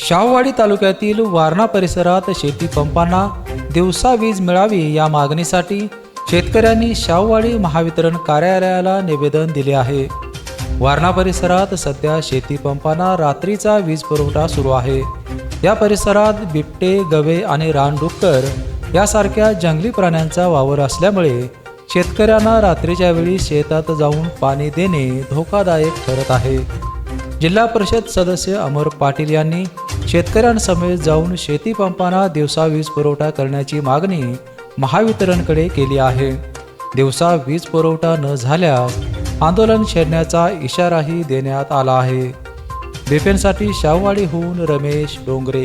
शाहूवाडी तालुक्यातील वारणा परिसरात शेती पंपांना दिवसा वीज मिळावी या मागणीसाठी शेतकऱ्यांनी शाहूवाडी महावितरण कार्यालयाला निवेदन दिले आहे। वारणा परिसरात सध्या शेती पंपांना रात्रीचा वीज पुरवठा सुरू आहे। या परिसरात बिबटे, गवे आणि रानडुक्कर यासारख्या जंगली प्राण्यांचा वावर असल्यामुळे शेतकऱ्यांना रात्रीच्या वेळी शेतात जाऊन पाणी देणे धोकादायक ठरत आहे। जिल्हा परिषद सदस्य अमर पाटील यांनी शेतकऱ्यांसमवेत जाऊन शेती पंपांना दिवसा वीज पुरवठा करण्याची मागणी महावितरणकडे केली आहे। दिवसा वीज पुरवठा न झाल्यास आंदोलन छेडण्याचा इशाराही देण्यात आला आहे। बिफेनसाठी शाहूवाडीहून रमेश डोंगरे।